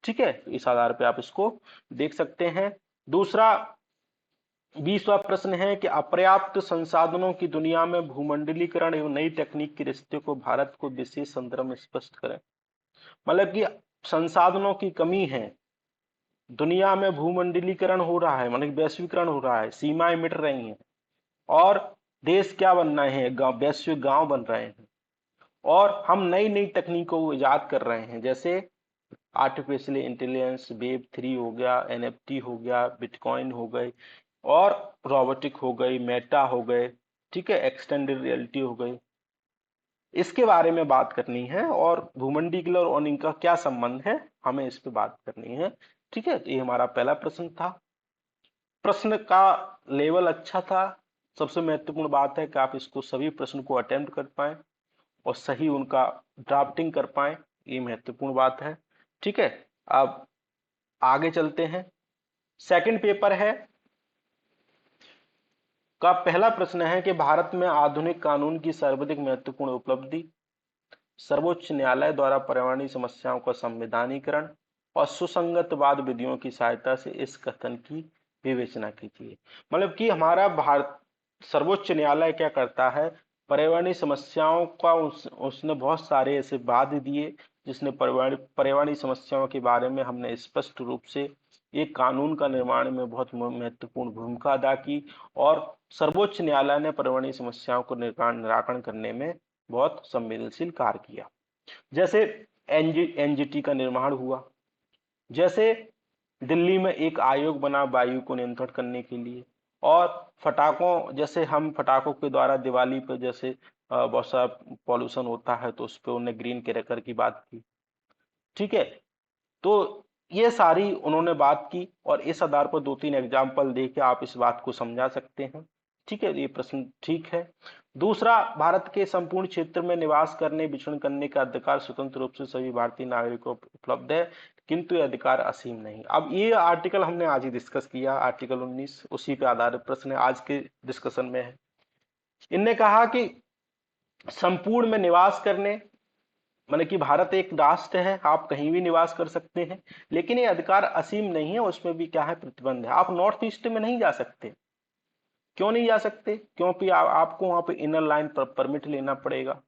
ठीक है, तो इस आधार पे आप इसको देख सकते हैं। दूसरा, 20वां प्रश्न है कि अपर्याप्त संसाधनों की दुनिया में भूमंडलीकरण एवं नई तकनीक के रिश्ते को भारत को विशेष संदर्भ में स्पष्ट करें। मतलब कि संसाधनों की कमी है, दुनिया में भूमंडलीकरण हो रहा है, मतलब कि वैश्वीकरण हो रहा है, सीमाएं मिट रही हैं, और देश क्या बन रहे हैं? वैश्विक गांव बन रहे हैं। और हम नई नई तकनीकों को इजाद कर रहे हैं, जैसे आर्टिफिशियल इंटेलिजेंस, वेब 3 हो गया, एनएफटी हो गया, बिटकॉइन हो गए, और रोबोटिक हो गई, मेटा हो गए। ठीक है, एक्सटेंडेड रियलिटी हो गई। इसके बारे में बात करनी है, और भूमंडलीकरण और इनका क्या संबंध है, हमें इस पे बात करनी है। ठीक है, तो ये हमारा पहला प्रश्न था। प्रश्न का लेवल अच्छा था। सबसे महत्वपूर्ण बात है कि आप इसको सभी प्रश्न को अटेम्प्ट कर पाए और सही उनका ड्राफ्टिंग कर पाए, ये महत्वपूर्ण बात है। ठीक है, अब आगे चलते हैं। सेकंड पेपर है का पहला प्रश्न है कि भारत में आधुनिक कानून की सर्वाधिक महत्वपूर्ण उपलब्धि, सर्वोच्च न्यायालय द्वारा पर्यावरणीय समस्याओं का संवैधानिकरण और सुसंगत वाद विधियों की सहायता से इस कथन की विवेचना कीजिए। मतलब कि हमारा भारत सर्वोच्च न्यायालय क्या करता है? पर्यावरणीय समस्याओं का उसने बहुत सारे ऐसे वाद दिए, जिसने पर्यावरणीय समस्याओं के बारे में हमने स्पष्ट रूप से एक कानून का निर्माण में बहुत महत्वपूर्ण भूमिका अदा की। और सर्वोच्च न्यायालय ने पर्यावरणीय समस्याओं को निराकरण करने में बहुत संवेदनशील कार्य किया। जैसे एनजीटी का निर्माण हुआ, जैसे दिल्ली में एक आयोग बना वायु को नियंत्रण करने के लिए, और फटाकों, जैसे हम फटाकों के द्वारा दिवाली पर जैसे बहुत सारा पॉल्यूशन होता है, तो उस पर उन्होंने ग्रीन क्रैकर की बात की। ठीक है, तो ये सारी उन्होंने बात की, और इस आधार पर 2-3 एग्जाम्पल दे के आप इस बात को समझा सकते हैं। ठीक है, ये प्रश्न ठीक है। दूसरा, भारत के संपूर्ण क्षेत्र में निवास करने, विचरण करने का अधिकार स्वतंत्र रूप से सभी भारतीय नागरिकों को उपलब्ध है, किंतु यह अधिकार असीम नहीं। अब ये आर्टिकल हमने आज ही डिस्कस किया, आर्टिकल 19, उसी पे आधारित प्रश्न आज के डिस्कशन में है। इनने कहा कि संपूर्ण में निवास करने, माने कि भारत एक राष्ट्र है, आप कहीं भी निवास कर सकते हैं, लेकिन ये अधिकार असीम नहीं है, उसमें भी क्या है? प्रतिबंध है। आप नॉर्थ ईस्ट में नहीं जा सकते। क्यों नहीं जा सकते? क्योंकि आपको वहां पे इनर लाइन पर परमिट लेना पड़ेगा,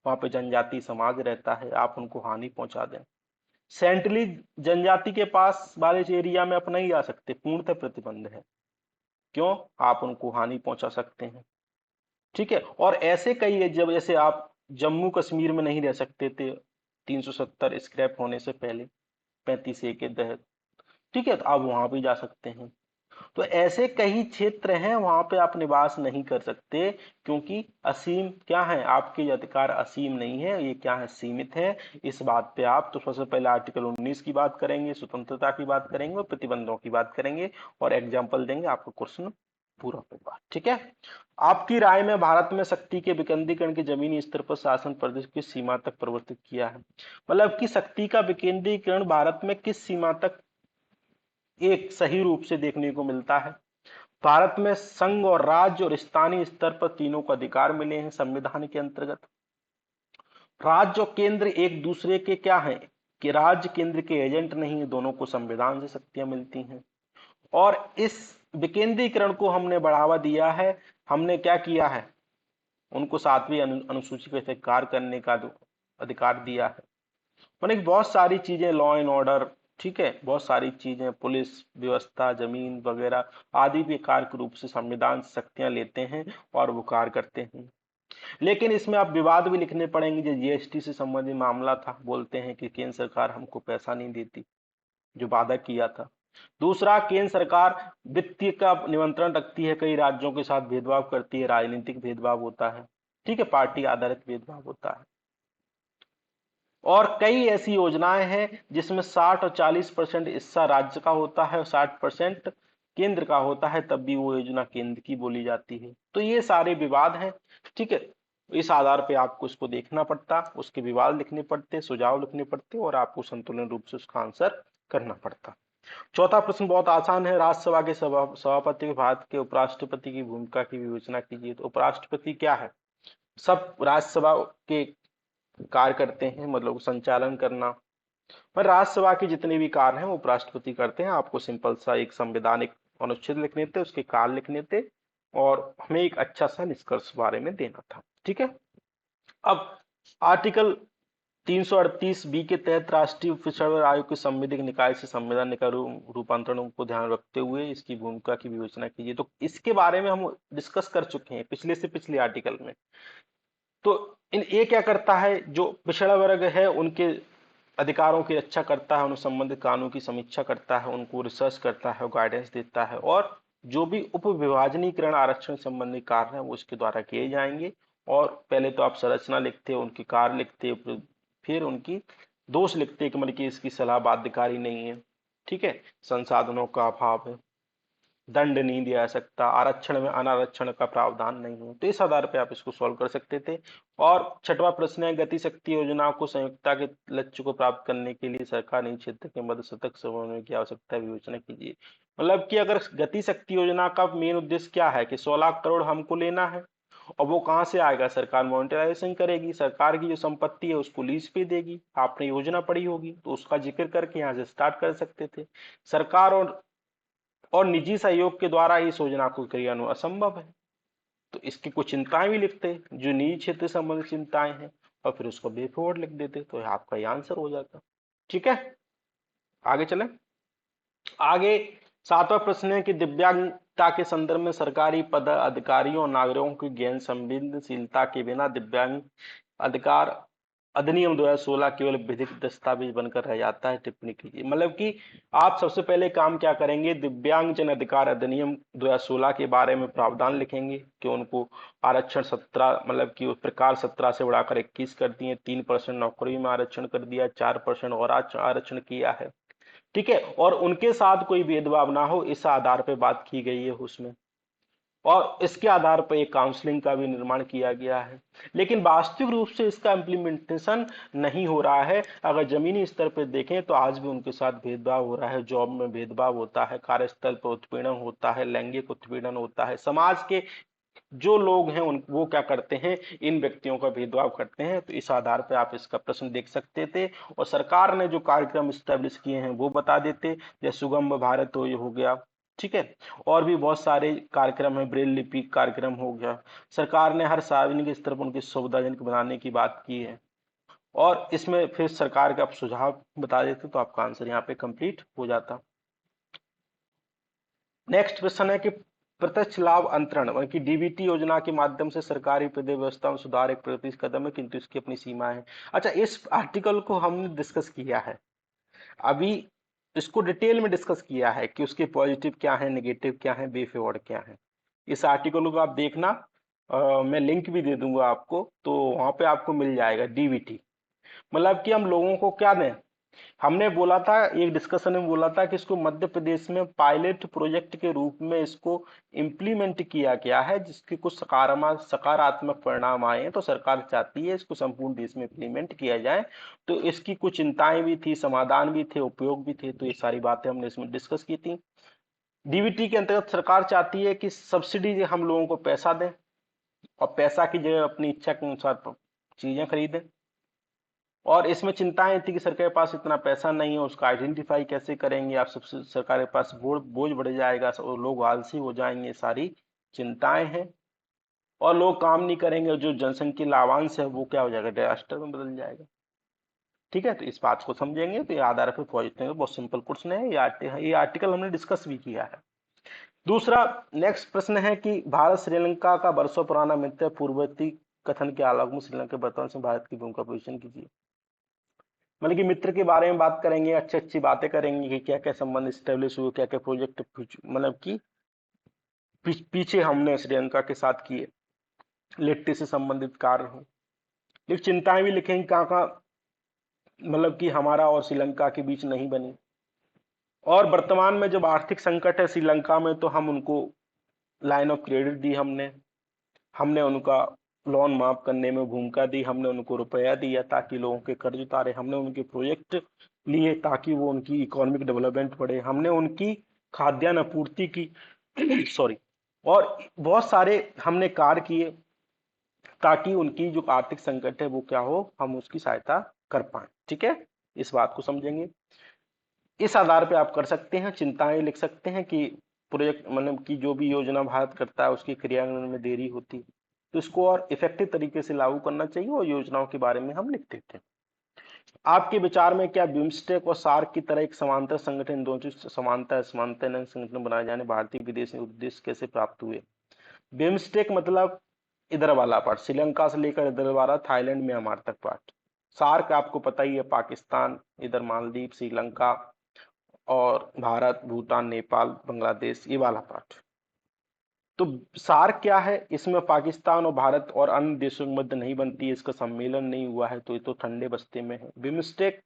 वहां पे जनजाति समाज रहता है, आप उनको हानि पहुंचा दें। सेंट्रली जनजाति के पास वाले एरिया में आप नहीं जा सकते, पूर्णतः प्रतिबंध है। क्यों? आप उनको हानि पहुंचा सकते हैं। ठीक है, और ऐसे कई है, जब जैसे आप जम्मू कश्मीर में नहीं रह सकते थे 370 स्क्रैप होने से पहले, 35A के तहत, ठीक है, तो आप वहां भी जा सकते हैं। तो ऐसे कई क्षेत्र हैं वहां पे आप निवास नहीं कर सकते, क्योंकि असीम क्या है, आपके ये अधिकार असीम नहीं है, ये क्या है, सीमित है। इस बात पे आप तो सबसे पहले आर्टिकल 19 की बात करेंगे, स्वतंत्रता की बात करेंगे और प्रतिबंधों की बात करेंगे, और एग्जाम्पल देंगे, आपका क्वेश्चन पूरा होगा। ठीक है, आपकी राय में भारत में शक्ति के विकेंद्रीकरण के जमीनी स्तर पर शासन प्रदेश किस सीमा तक परिवर्तित किया है? मतलब कि शक्ति का विकेंद्रीकरण भारत में किस सीमा तक एक सही रूप से देखने को मिलता है? भारत में संघ और राज्य और स्थानीय स्तर पर तीनों को अधिकार मिले हैं संविधान के अंतर्गत। राज्य और केंद्र एक दूसरे के क्या हैं, कि राज्य केंद्र के एजेंट नहीं है, दोनों को संविधान से शक्तियां मिलती हैं। और इस विकेंद्रीकरण को हमने बढ़ावा दिया है, हमने क्या किया है, उनको 7वीं अनुसूची पे कार्य करने का अधिकार दिया है। मैंने बहुत सारी चीजें, लॉ एंड ऑर्डर, ठीक है, बहुत सारी चीजें, पुलिस व्यवस्था, जमीन वगैरह आदि भी कार्य के रूप से संविधान से शक्तियां लेते हैं और वो कार्य करते हैं। लेकिन इसमें आप विवाद भी लिखने पड़ेंगे, जो जीएसटी से संबंधित मामला था, बोलते हैं कि केंद्र सरकार हमको पैसा नहीं देती जो वादा किया था। दूसरा, केंद्र सरकार वित्तीय का नियंत्रण रखती है, कई राज्यों के साथ भेदभाव करती है, राजनीतिक भेदभाव होता है, ठीक है, पार्टी आधारित भेदभाव होता है। और कई ऐसी योजनाएं हैं जिसमें 60 और 40% हिस्सा राज्य का होता है और 60% केंद्र का होता है, तब भी वो योजना केंद्र की बोली जाती है। तो ये सारे विवाद हैं, ठीक है, इस आधार पे आपको इसको देखना पड़ता, उसके विवाद लिखने पड़ते, सुझाव लिखने पड़ते, और आपको संतुलन रूप से उसका आंसर करना पड़ता। चौथा प्रश्न बहुत आसान है, राज्यसभा के सभापति के भारत के उपराष्ट्रपति की भूमिका की विवेचना कीजिए। तो उपराष्ट्रपति क्या है? सब राज्यसभा के कार्य करते हैं, मतलब संचालन करना, पर राज्यसभा के जितने भी कार्य हैं वो उपराष्ट्रपति करते हैं। आपको सिंपल सा एक संवैधानिक अनुच्छेद लिखने थे, उसके कार्य लिखने थे, और हमें एक अच्छा सा निष्कर्ष बारे में देना था। ठीक है, अब आर्टिकल 338 बी के तहत राष्ट्रीय पिछड़ा वर्ग आयोग के संवैधानिक निकाय से संविधान निकाय रूपांतरण को ध्यान रखते हुए इसकी भूमिका की विवेचना कीजिए। तो इसके बारे में हम डिस्कस कर चुके हैं पिछले से पिछले आर्टिकल में। तो इन ये क्या करता है, जो पिछड़ा वर्ग है उनके अधिकारों की रक्षा करता है, उन संबंधित कानून की समीक्षा करता है, उनको रिसर्च करता है, गाइडेंस देता है, और जो भी उपविभाजनीकरण आरक्षण संबंधी कार्य है वो इसके द्वारा किए जाएंगे। और पहले तो आप संरचना लिखते हो, उनकी कार्य लिखते हो, फिर उनकी दोष लिखते हैं कि मतलब कि इसकी सलाह बाध्यकारी नहीं है, ठीक है, संसाधनों का अभाव है, दंड नहीं दिया जा सकता, आरक्षण में अनारक्षण का प्रावधान नहीं है। तो इस आधार पे आप इसको सॉल्व कर सकते थे। और छठवां प्रश्न है, गति शक्ति योजना को संयुक्ता के लक्ष्य को प्राप्त करने के लिए सरकार निजी क्षेत्र के मध्य सतत समन्वय की आवश्यकता है, विवेचना कीजिए। मतलब कि अगर गति शक्ति योजना का मेन उद्देश्य क्या है कि 16 लाख करोड़ हमको लेना है, और वो कहाँ से आएगा, सरकार मॉनिटराइजेशन करेगी, सरकार की जो संपत्ति है उसको लीज पे देगी। आपने योजना पढ़ी होगी तो उसका जिक्र करके यहाँ से स्टार्ट कर सकते थे। सरकार और निजी सहयोग के द्वारा इस योजना को क्रियान्वयन असंभव है। तो इसकी कुछ चिंताएं भी लिखते जो निजी क्षेत्र से संबंधित चिंताएं हैं, और फिर उसको वे फॉरवर्ड लिख देते, तो आपका ये आंसर हो जाता। ठीक है, आगे चलें। आगे 7वां प्रश्न है कि दिव्यांगता के संदर्भ में सरकारी पद अधिकारियों और नागरिकों की ज्ञान संवेदनशीलता के बिना दिव्यांग अधिकार अधिनियम 2016 केवल विधिक दस्तावेज बनकर रह जाता है, टिप्पणी कीजिए। मतलब कि आप सबसे पहले काम क्या करेंगे, दिव्यांगजन अधिकार अधिनियम 2016 के बारे में प्रावधान लिखेंगे कि उनको आरक्षण 17, मतलब कि उस प्रकार 17 से बढ़ाकर 21 कर दिए, 3% नौकरी में आरक्षण कर दिया, 4% और आरक्षण किया है, ठीक है, और उनके साथ कोई भेदभाव ना हो, इस आधार पर बात की गई है उसमें। और इसके आधार पर एक काउंसलिंग का भी निर्माण किया गया है। लेकिन वास्तविक रूप से इसका इम्प्लीमेंटेशन नहीं हो रहा है। अगर जमीनी स्तर पर देखें तो आज भी उनके साथ भेदभाव हो रहा है, जॉब में भेदभाव होता है, कार्यस्थल पर उत्पीड़न होता है, लैंगिक उत्पीड़न होता है, समाज के जो लोग हैं उन वो क्या करते हैं, इन व्यक्तियों का भेदभाव करते हैं। तो इस आधार पर आप इसका प्रश्न देख सकते थे, और सरकार ने जो कार्यक्रम स्टैब्लिश किए हैं वो बता देते, जैसे सुगम भारत हो, ये हो गया, ठीक है, और भी बहुत सारे कार्यक्रम है, ब्रेल लिपि कार्यक्रम हो गया। सरकार ने हर सार्वजनिक स्तर पर उनकी सुविधाजनक बनाने की बात की है, और इसमें फिर सरकार का आप सुझाव बता देते तो आपका आंसर यहाँ पे कंप्लीट हो जाता। नेक्स्ट प्रश्न है कि प्रत्यक्ष लाभ अंतरण मतलब कि डीबीटी योजना के माध्यम से सरकारी वित्तीय व्यवस्था में सुधार एक प्रगति कदम है, किंतु इसकी अपनी सीमाएं हैं। अच्छा, इस आर्टिकल को हमने डिस्कस किया है अभी, इसको डिटेल में डिस्कस किया है कि उसके पॉजिटिव क्या है, नेगेटिव क्या है, वे फॉरवर्ड क्या है। इस आर्टिकल को आप देखना, मैं लिंक भी दे दूंगा आपको, तो वहां पे आपको मिल जाएगा डीबीटी। मतलब कि हम लोगों को क्या दें, हमने बोला था एक डिस्कशन में बोला था कि इसको मध्य प्रदेश में पायलट प्रोजेक्ट के रूप में इसको इम्प्लीमेंट किया गया है, जिसके कुछ सकारात्मक परिणाम आए हैं, तो सरकार चाहती है इसको संपूर्ण देश में इम्प्लीमेंट किया जाए। तो इसकी कुछ चिंताएं भी थी, समाधान भी थे, उपयोग भी थे, तो ये सारी बातें हमने इसमें डिस्कस की थी। डीबीटी के अंतर्गत सरकार चाहती है कि सब्सिडी हम लोगों को पैसा दें, और पैसा की जगह अपनी इच्छा के अनुसार चीजें खरीदें। और इसमें चिंताएं थी कि सरकार के पास इतना पैसा नहीं है, उसका आइडेंटिफाई कैसे करेंगे, आप सबसे सरकार के पास बोझ बोझ बढ़ जाएगा और लोग आलसी हो जाएंगे, सारी चिंताएं हैं। और लोग काम नहीं करेंगे, जो जनसंख्या लाभांश है वो क्या हो जाएगा, डिजास्टर में बदल जाएगा। ठीक है, तो इस बात को समझेंगे, तो ये आधार पर पहुंचते बहुत सिंपल क्वेश्चन है, ये आर्टिकल हमने डिस्कस भी किया है। दूसरा, नेक्स्ट प्रश्न है कि भारत श्रीलंका का वर्षों पुराना मित्र पूर्ववर्ती कथन के आलोक में श्रीलंका के वर्तमान से भारत की भूमिका पोजिशन कीजिए। मतलब कि मित्र के बारे में बात करेंगे, अच्छी अच्छी बातें करेंगे कि क्या क्या संबंध स्टेब्लिश हुए, क्या क्या प्रोजेक्ट मतलब कि पीछे हमने श्रीलंका के साथ किए, लिट्टी से संबंधित कार्य हो। लेकिन चिंताएं भी लिखेंगे कहाँ कहाँ मतलब कि हमारा और श्रीलंका के बीच नहीं बनी। और वर्तमान में जब आर्थिक संकट है श्रीलंका में, तो हम उनको लाइन ऑफ क्रेडिट दी, हमने हमने उनका लोन माफ करने में भूमिका दी, हमने उनको रुपया दिया ताकि लोगों के कर्ज उतारे, हमने उनके प्रोजेक्ट लिए ताकि वो उनकी इकोनॉमिक डेवलपमेंट बढ़े, हमने उनकी खाद्यान्न आपूर्ति की सॉरी, और बहुत सारे हमने कार्य किए ताकि उनकी जो आर्थिक संकट है वो क्या हो, हम उसकी सहायता कर पाए। ठीक है, इस बात को समझेंगे। इस आधार पे आप कर सकते हैं, चिंताएं लिख सकते हैं कि प्रोजेक्ट मतलब कि जो भी योजना भारत करता है उसकी क्रियान्वयन में देरी होती है, तो इसको और इफेक्टिव तरीके से लागू करना चाहिए, और योजनाओं के बारे में हम लिख देते हैं। आपके विचार में क्या बिम्स्टेक और सार्क की तरह एक समांतर संगठन, दोनों समानता समानता संगठन बनाए जाने भारतीय विदेश उद्देश्य कैसे प्राप्त हुए? बिम्स्टेक मतलब इधर वाला पार्ट, श्रीलंका से लेकर इधर वाला थाईलैंड म्यांमार तक पार्ट। सार्क आपको पता ही है, पाकिस्तान, इधर मालदीव, श्रीलंका और भारत, भूटान, नेपाल, बांग्लादेश, ये वाला पार्ट। तो सार्क क्या है, इसमें पाकिस्तान और भारत और अन्य देशों के मध्य नहीं बनती है, इसका सम्मेलन नहीं हुआ है, तो ये तो ठंडे बस्ते में है। बिम्स्टेक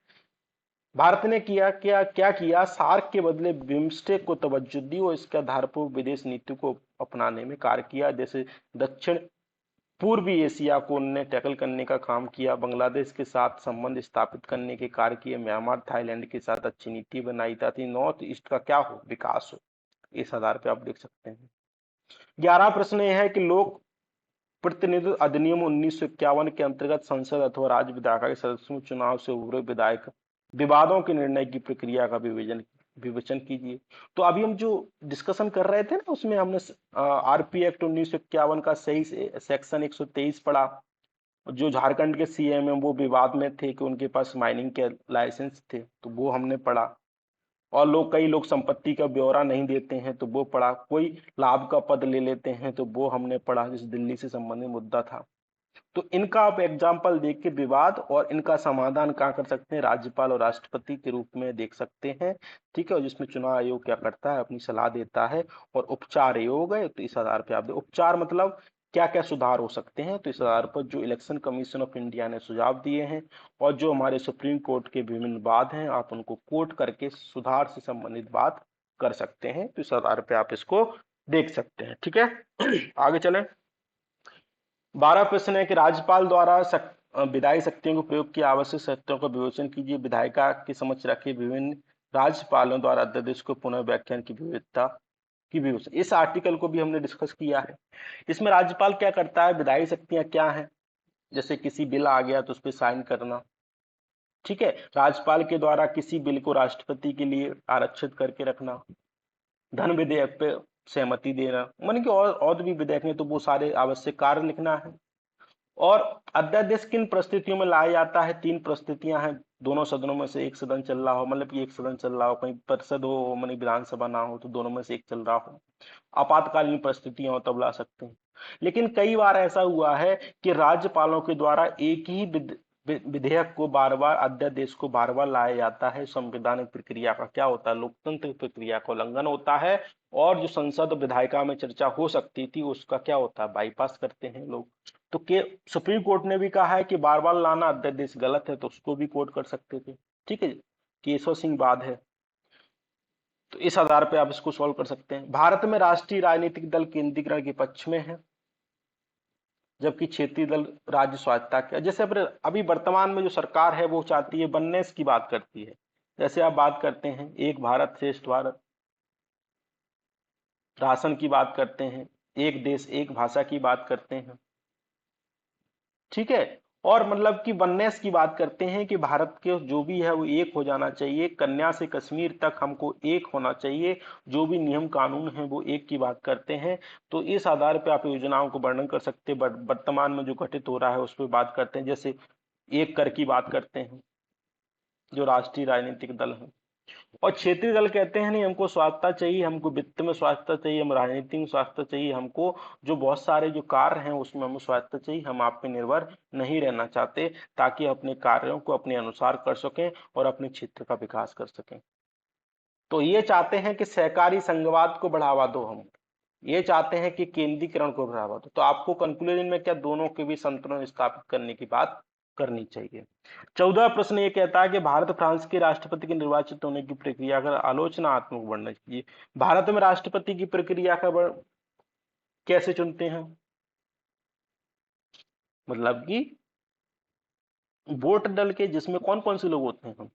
भारत ने किया क्या क्या किया, सार्क के बदले बिम्स्टेक को तवज्जो दी और इसके आधार पर विदेश नीति को अपनाने में कार्य किया। जैसे दक्षिण पूर्वी एशिया को उन्होंने टैकल करने का काम किया, बांग्लादेश के साथ संबंध स्थापित करने के कार्य किए, म्यांमार थाईलैंड के साथ अच्छी नीति बनाई ताकि नॉर्थ ईस्ट का क्या हो, विकास हो। इस आधार पर आप देख सकते हैं। 11 प्रश्न यह है कि लोक प्रतिनिधित्व अधिनियम 1951 के अंतर्गत संसद अथवा राज्य विधायिका के सदस्यों चुनाव से उभरे विधायक विवादों के निर्णय की प्रक्रिया का विवेचन कीजिए। तो अभी हम जो डिस्कशन कर रहे थे ना, उसमें हमने आरपी एक्ट 1951 का सही सेक्शन 123 पढ़ा। जो झारखंड के सीएम है वो विवाद में थे कि उनके पास माइनिंग के लाइसेंस थे, तो वो हमने पढ़ा। और कई लोग संपत्ति का ब्यौरा नहीं देते हैं, तो वो पढ़ा। कोई लाभ का पद ले लेते हैं, तो वो हमने पढ़ा, जिस दिल्ली से संबंधित मुद्दा था। तो इनका आप एग्जाम्पल देख के विवाद और इनका समाधान कहाँ कर सकते हैं, राज्यपाल और राष्ट्रपति के रूप में देख सकते हैं। ठीक है, और जिसमें चुनाव आयोग क्या करता है, अपनी सलाह देता है। और उपचार आयोग है, तो इस आधार पर आप उपचार मतलब क्या क्या सुधार हो सकते हैं, तो इस आधार पर जो इलेक्शन कमीशन ऑफ इंडिया ने सुझाव दिए हैं और जो हमारे सुप्रीम कोर्ट के विभिन्न वाद हैं, आप उनको कोट करके सुधार से संबंधित बात कर सकते हैं। तो इस आधार पर आप इसको देख सकते हैं। ठीक है, आगे चलें। 12 प्रश्न है कि राज्यपाल द्वारा विधायी शक्तियों के प्रयोग की आवश्यक शर्तों का विवेचन कीजिए। विधायिका के समक्ष रखे विभिन्न राज्यपालों द्वारा अध्यादेश को पुनः व्याख्यान की विविधता की विवेचन, इस आर्टिकल को भी हमने डिस्कस किया है। इसमें राज्यपाल क्या करता है, विधायी शक्तियां क्या हैं, जैसे किसी बिल आ गया तो उस पर साइन करना। ठीक है, राज्यपाल के द्वारा किसी बिल को राष्ट्रपति के लिए आरक्षित करके रखना, धन विधेयक पे सहमति देना, मन की और भी विधेयक हैं, तो वो सारे आवश्यक कार्य लिखना है। और अध्यादेश किन परिस्थितियों में लाया जाता है, 3 परिस्थितियां हैं। दोनों सदनों में से एक सदन चल रहा हो, मतलब कि एक सदन चल रहा हो, कहीं परिषद हो मतलब विधानसभा ना हो, तो दोनों में से एक चल रहा हो, आपातकालीन परिस्थितियां हो तब ला सकते हैं। लेकिन कई बार ऐसा हुआ है कि राज्यपालों के द्वारा एक ही विधेयक को बार बार, अध्यादेश को बार बार लाया जाता है। संवैधानिक प्रक्रिया का क्या होता है, लोकतंत्र प्रक्रिया का उल्लंघन होता है, और जो संसद विधायिका में चर्चा हो सकती थी उसका क्या होता है, बाईपास करते हैं लोग। तो के सुप्रीम कोर्ट ने भी कहा है कि बार बार लाना अध्यादेश गलत है, तो उसको भी कोर्ट कर सकते थे। ठीक है, केशव सिंह बाद है। तो इस आधार पे आप इसको सॉल्व कर सकते हैं। भारत में राष्ट्रीय राजनीतिक दल केंद्रीकरण के पक्ष में है, जबकि क्षेत्रीय दल राज्य स्वायत्तता के। जैसे अभी वर्तमान में जो सरकार है वो चाहती है, वननेस की बात करती है। जैसे आप बात करते हैं एक भारत श्रेष्ठ भारत, राशन की बात करते हैं, एक देश एक भाषा की बात करते हैं। ठीक है, और मतलब कि वननेस की बात करते हैं कि भारत के जो भी है वो एक हो जाना चाहिए, कन्या से कश्मीर तक हमको एक होना चाहिए, जो भी नियम कानून है वो एक की बात करते हैं। तो इस आधार पर आप योजनाओं को वर्णन कर सकते हैं। वर्तमान में जो घटित हो रहा है उस पर बात करते हैं। जैसे एक कर की बात करते हैं जो राष्ट्रीय राजनीतिक दल है, और क्षेत्रीय दल कहते हैं नहीं हमको स्वायत्तता चाहिए, हमको वित्त में स्वायत्तता चाहिए, हम राजनीति में स्वायत्तता चाहिए, हमको जो बहुत सारे जो कार्य हैं उसमें हमें स्वायत्तता चाहिए, हम आप पे निर्भर नहीं रहना चाहते, ताकि अपने कार्यों को अपने अनुसार कर सकें और अपने क्षेत्र का विकास कर सकें। तो ये चाहते हैं कि सहकारी संघवाद को बढ़ावा दो, हम ये चाहते हैं कि केंद्रीकरण को बढ़ावा दो। तो आपको कंक्लूजन में क्या, दोनों के बीच संतुलन स्थापित करने की बात करनी चाहिए। 14 प्रश्न ये कहता है कि भारत फ्रांस के राष्ट्रपति के निर्वाचित होने की प्रक्रिया का आलोचनात्मक वर्णन कीजिए। भारत में राष्ट्रपति की प्रक्रिया का कैसे चुनते हैं, मतलब कि वोट डल के, जिसमें कौन कौन से लोग होते हैं, हम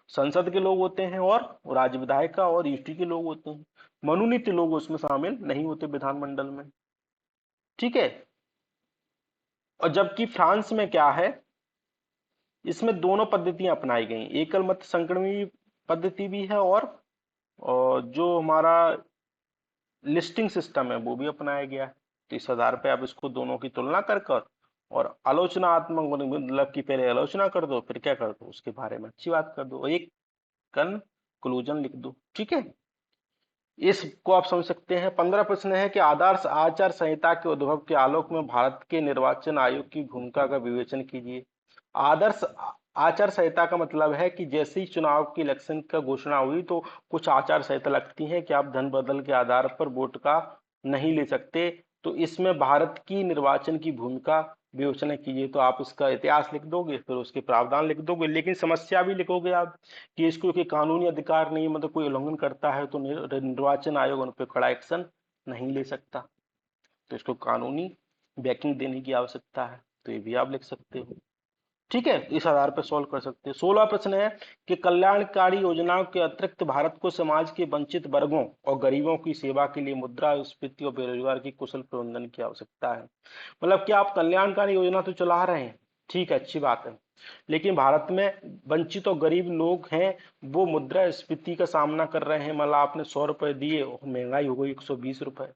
संसद के लोग होते हैं और राज्य विधायिका और यूटी के लोग होते हैं। मनोनीत लोग उसमें शामिल नहीं होते विधानमंडल में। ठीक है, और जबकि फ्रांस में क्या है, इसमें दोनों पद्धतियां अपनाई गई, एकल मत संक्रमणी पद्धति भी है, और जो हमारा लिस्टिंग सिस्टम है वो भी अपनाया गया है। तो इस आधार पे आप इसको दोनों की तुलना कर कर और आलोचनात्मक, मतलब कि पहले आलोचना कर दो फिर क्या कर दो, उसके बारे में अच्छी बात कर दो और एक कंक्लूजन लिख दो। ठीक है, इसको आप समझ सकते हैं। 15 प्रश्न है कि आदर्श आचार संहिता के उद्भव के आलोक में भारत के निर्वाचन आयोग की भूमिका का विवेचन कीजिए। आदर्श आचार संहिता का मतलब है कि जैसे ही चुनाव की इलेक्शन का घोषणा हुई तो कुछ आचार संहिता लगती है कि आप धन बदल के आधार पर वोट का नहीं ले सकते। तो इसमें भारत की निर्वाचन की भूमिका विवेचना कीजिए। तो आप इसका इतिहास लिख दोगे, फिर उसके प्रावधान लिख दोगे, लेकिन समस्या भी लिखोगे आप कि इसको कि कानूनी अधिकार नहीं, मतलब कोई उल्लंघन करता है तो निर्वाचन आयोग उन पर कड़ा एक्शन नहीं ले सकता। तो इसको कानूनी बैकिंग देने की आवश्यकता है, तो ये भी आप लिख सकते हो। ठीक है, इस आधार पर सॉल्व कर सकते हैं। 16 प्रश्न है कि कल्याणकारी योजनाओं के अतिरिक्त भारत को समाज के वंचित वर्गों और गरीबों की सेवा के लिए मुद्रास्फीति और बेरोजगार की कुशल प्रबंधन की आवश्यकता है। मतलब कि आप कल्याणकारी योजना तो चला रहे हैं, ठीक है, अच्छी बात है, लेकिन भारत में वंचित और गरीब लोग हैं, वो मुद्रास्फीति का सामना कर रहे हैं। मतलब आपने 100 रुपए दिए, महंगाई हो गई 120 रुपए।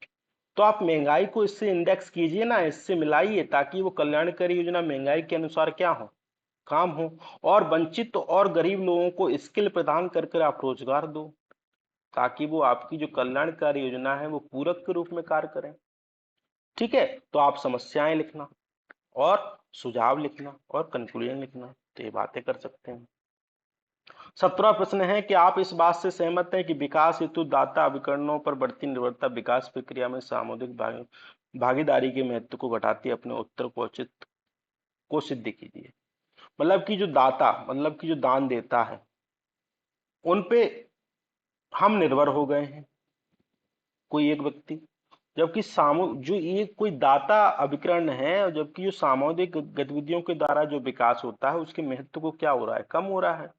तो आप महंगाई को इससे इंडेक्स कीजिए ना, इससे मिलाइए, ताकि वो कल्याणकारी योजना महंगाई के अनुसार क्या हो, काम हो, और वंचित और गरीब लोगों को स्किल प्रदान कर कर आप रोजगार दो, ताकि वो आपकी जो कल्याणकारी योजना है वो पूरक के रूप में कार्य करें। ठीक है, तो आप समस्याएं लिखना और सुझाव लिखना और कंक्लूजन लिखना, तो ये बातें कर सकते हैं। 17 प्रश्न है कि आप इस बात से सहमत हैं कि विकास हेतु दाता अभिकरणों पर बढ़ती निर्भरता विकास प्रक्रिया में सामुदायिक भागीदारी के महत्व को घटाती है। अपने उत्तर को उचित को सिद्ध कीजिए। मतलब कि जो दाता, मतलब कि जो दान देता है, उन पे हम निर्भर हो गए हैं, कोई एक व्यक्ति, जबकि सामू जो ये कोई दाता अभिकरण है, और जबकि जो सामुदायिक गतिविधियों के द्वारा जो विकास होता है उसके महत्व को क्या हो रहा है, कम हो रहा है।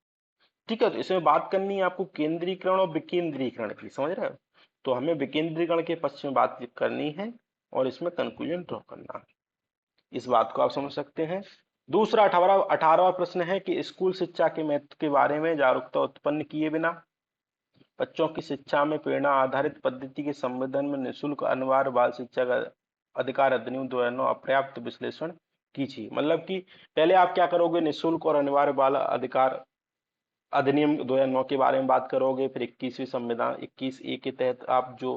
ठीक है, तो इसमें बात करनी है आपको केंद्रीकरण और विकेंद्रीकरण की, समझ रहे हो। तो हमें विकेंद्रीकरण के पक्ष में बात करनी है और इसमें कंक्लूजन ड्रॉ करना है। इस बात को आप समझ सकते हैं। दूसरा 18वां प्रश्न है कि स्कूल शिक्षा के महत्व के बारे में जागरूकता उत्पन्न किए बिना बच्चों की शिक्षा में प्रेरणा आधारित पद्धति के संवर्धन में निःशुल्क अनिवार्य बाल शिक्षा का अधिकार अधिनियम 2009 अपर्याप्त विश्लेषण कीजिए। मतलब कि पहले आप क्या करोगे, निःशुल्क और अनिवार्य बाल अधिकार अधिनियम 2009 के बारे में बात करोगे, फिर 21वीं संविधान 21A के तहत आप जो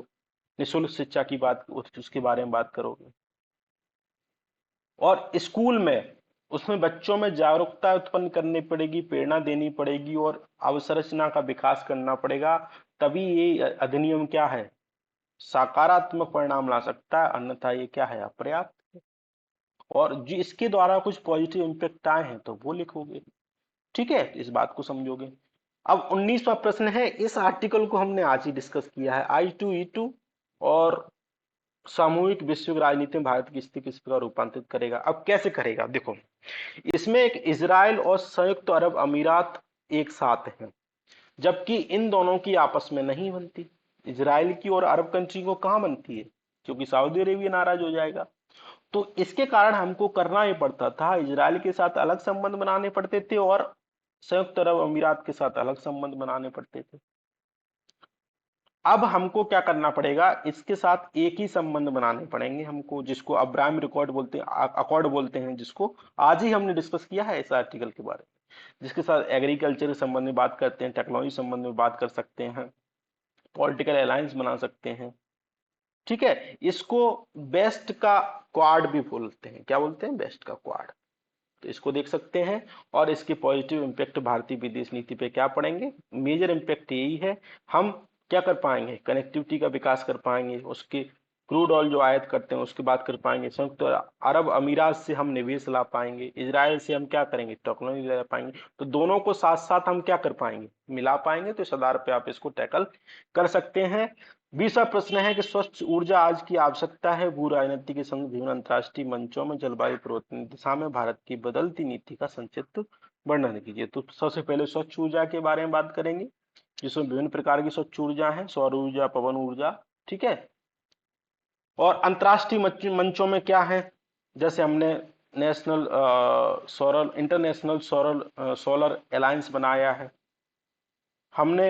निःशुल्क शिक्षा की बात उसके बारे में बात करोगे। और स्कूल में उसमें बच्चों में जागरूकता उत्पन्न करनी पड़ेगी, प्रेरणा देनी पड़ेगी और अवसंरचना का विकास करना पड़ेगा। तभी ये अधिनियम क्या है, सकारात्मक परिणाम ला सकता है, अन्यथा ये क्या है, अपर्याप्त। और जो इसके द्वारा कुछ पॉजिटिव इम्पैक्ट आए हैं तो वो लिखोगे। ठीक है, इस बात को समझोगे। अब 19वां प्रश्न है, इस आर्टिकल को हमने आज ही डिस्कस किया है, I2E2 और सामूहिक वैश्विक राजनीति में भारत की स्थिति किस प्रकार रूपांतरित करेगा। अब कैसे करेगा, देखो इसमें एक इजराइल और संयुक्त अरब अमीरात एक साथ हैं, जबकि इन दोनों की आपस में नहीं बनती। इजराइल की और अरब कंट्री को कहां बनती है, क्योंकि सऊदी अरेबिया नाराज हो जाएगा। तो इसके कारण हमको करना ही पड़ता था, इजराइल के साथ अलग संबंध बनाने पड़ते थे और संयुक्त अरब अमीरात के साथ अलग संबंध बनाने पड़ते थे। अब हमको क्या करना पड़ेगा, इसके साथ एक ही संबंध बनाने पड़ेंगे हमको, जिसको अब्राहम रिकॉर्ड बोलते हैं, अकॉर्ड बोलते हैं, जिसको आज ही हमने डिस्कस किया है इस आर्टिकल के बारे में, जिसके साथ एग्रीकल्चर के संबंध में बात करते हैं, टेक्नोलॉजी संबंध में बात कर सकते हैं, पॉलिटिकल अलायंस बना सकते हैं। ठीक है, इसको बेस्ट का क्वाड भी बोलते हैं, क्या बोलते हैं, बेस्ट का क्वाड। तो इसको देख सकते हैं। और इसके पॉजिटिव इम्पैक्ट भारतीय विदेश नीति पे क्या पड़ेंगे, मेजर इम्पैक्ट यही है, हम क्या कर पाएंगे, कनेक्टिविटी का विकास कर पाएंगे, उसके क्रूड ऑयल जो आयात करते हैं उसकी बात कर पाएंगे, संयुक्त अरब अमीरात से हम निवेश ला पाएंगे, इजराइल से हम क्या करेंगे, टेक्नोलॉजी ला पाएंगे। तो दोनों को साथ साथ हम क्या कर पाएंगे, मिला पाएंगे। तो इस आधार पे आप इसको टैकल कर सकते हैं। 20वां प्रश्न है कि स्वच्छ ऊर्जा आज की आवश्यकता है, भू राजनीति के संग विभिन्न अंतर्राष्ट्रीय मंचों में जलवायु परिवर्तन की दिशा में भारत की बदलती नीति का संक्षिप्त वर्णन कीजिए। तो सबसे पहले स्वच्छ ऊर्जा के बारे में बात करेंगे, जिसमें विभिन्न प्रकार की स्वच्छ ऊर्जा है, सौर ऊर्जा, पवन ऊर्जा। ठीक है, और अंतर्राष्ट्रीय मंचों में क्या है, जैसे हमने national solar international solar alliance बनाया है, हमने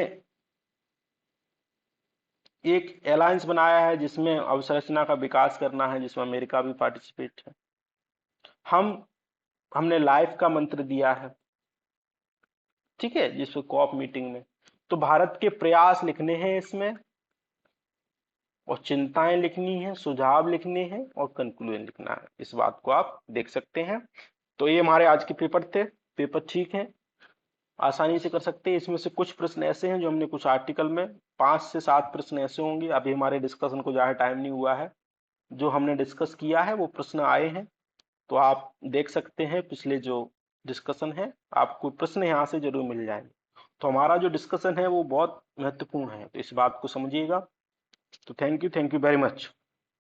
एक अलायंस बनाया है जिसमें अवसंरचना का विकास करना है, जिसमें अमेरिका भी पार्टिसिपेट है। हम हमने लाइफ का मंत्र दिया है, ठीक है, जिसमें कॉप मीटिंग में। तो भारत के प्रयास लिखने हैं इसमें, और चिंताएं लिखनी है, सुझाव लिखने हैं और कंक्लूजन लिखना है। इस बात को आप देख सकते हैं। तो ये हमारे आज के पेपर थे। पेपर ठीक है, आसानी से कर सकते हैं। इसमें से कुछ प्रश्न ऐसे हैं जो हमने कुछ आर्टिकल में 5 से 7 प्रश्न ऐसे होंगे, अभी हमारे डिस्कशन को ज्यादा टाइम नहीं हुआ है, जो हमने डिस्कस किया है वो प्रश्न आए हैं। तो आप देख सकते हैं पिछले जो डिस्कशन है, आपको प्रश्न यहाँ से जरूर मिल जाएंगे। तो हमारा जो डिस्कशन है वो बहुत महत्वपूर्ण है, तो इस बात को समझिएगा। तो थैंक यू वेरी मच।